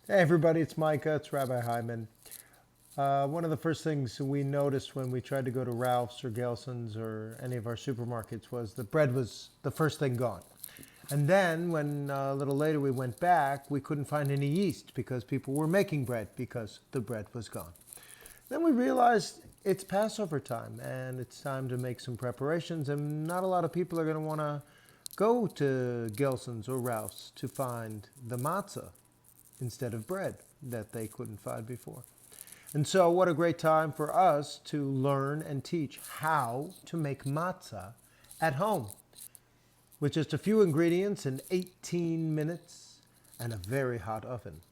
Hey everybody, it's Micah, it's Rabbi Hyman. One of the first things we noticed when we tried to go to Ralph's or Gelson's or any of our supermarkets was the bread was the first thing gone. And then when a little later we went back, we couldn't find any yeast because people were making bread because the bread was gone. Then we realized it's Passover time and it's time to make some preparations, and not a lot of people are going to want to go to Gelson's or Ralph's to find the matzah instead of bread that they couldn't find before. And so what a great time for us to learn and teach how to make matzah at home with just a few ingredients in 18 minutes and a very hot oven.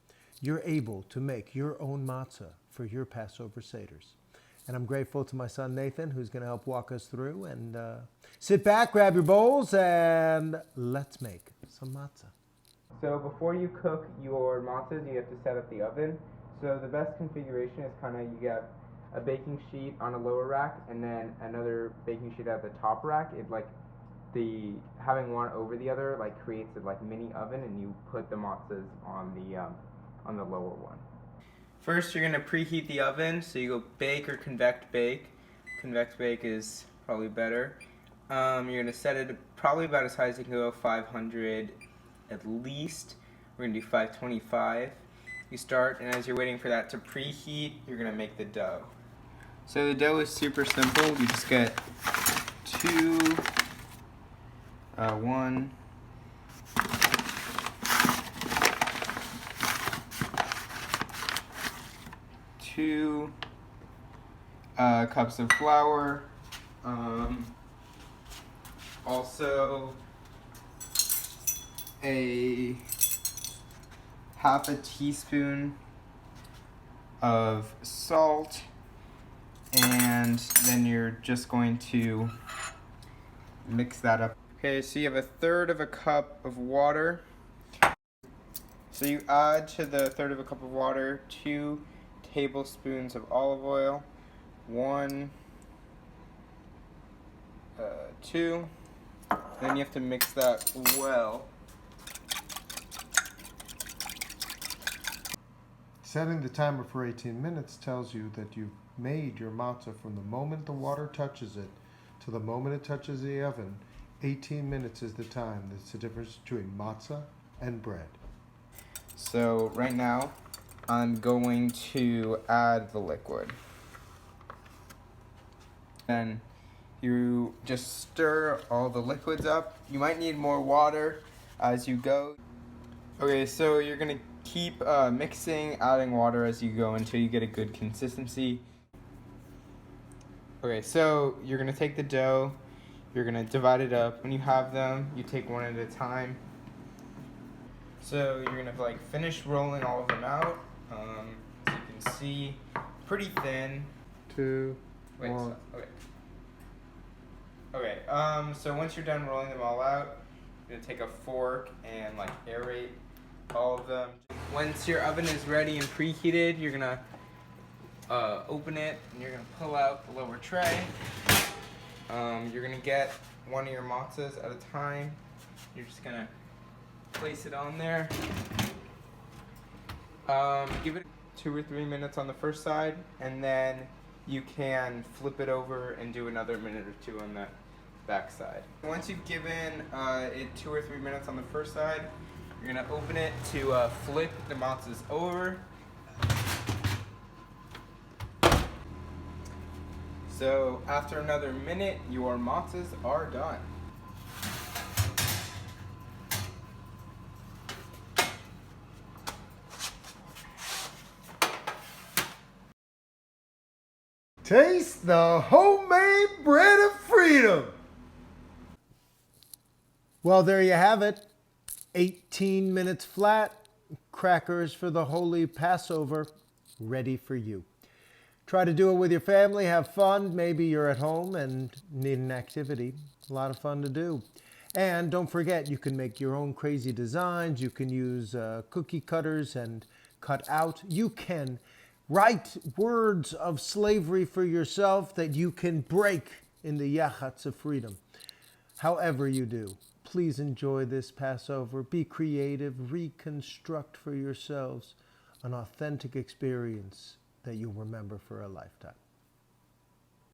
You're able to make your own matzah for your Passover Seders. And I'm grateful to my son Nathan, who's going to help walk us through. And sit back, grab your bowls, and let's make some matzah. So before you cook your matzahs, you have to set up the oven. So the best configuration is kind of you have a baking sheet on a lower rack and then another baking sheet at the top rack. It like the having one over the other like creates a like mini oven, and you put the matzahs on the lower one. First, you're gonna preheat the oven. So you go bake or convect bake. Convect bake is probably better. You're gonna set it probably about as high as you can go, 500 at least. We're gonna do 525. You start, and as you're waiting for that to preheat, you're gonna make the dough. So the dough is super simple. You just get two cups of flour. Also a half a teaspoon of salt, and then you're just going to mix that up. Okay, so you have a third of a cup of water. So you add to the third of a cup of water 2 tablespoons of olive oil, 2. Then you have to mix that well. Setting the timer for 18 minutes tells you that you've made your matzah from the moment the water touches it to the moment it touches the oven. 18 minutes is the time. That's the difference between matzah and bread. So right now, I'm going to add the liquid. Then you just stir all the liquids up. You might need more water as you go. Okay, so you're gonna keep mixing, adding water as you go until you get a good consistency. Okay, so you're gonna take the dough, you're gonna divide it up. When you have them, you take one at a time. So you're gonna like finish rolling all of them out. As you can see, pretty thin. 2, Wait, 1. so, okay. Okay, so once you're done rolling them all out, you're gonna take a fork and like aerate all of them. Once your oven is ready and preheated, you're gonna open it and you're gonna pull out the lower tray. You're gonna get one of your matzahs at a time. You're just gonna place it on there. Give it 2 or 3 minutes on the first side, and then you can flip it over and do another minute or 2 on the back side. Once you've given it 2 or 3 minutes on the first side, you're gonna open it to flip the matzahs over. So after another minute, your matzahs are done. Taste the homemade bread of freedom. Well, there you have it. 18 minutes flat. Crackers for the holy Passover, ready for you. Try to do it with your family. Have fun. Maybe you're at home and need an activity. A lot of fun to do. And don't forget, you can make your own crazy designs. You can use cookie cutters and cut out. You can write words of slavery for yourself that you can break in the yachatz of freedom. However you do, please enjoy this Passover. Be creative. Reconstruct for yourselves an authentic experience that you'll remember for a lifetime.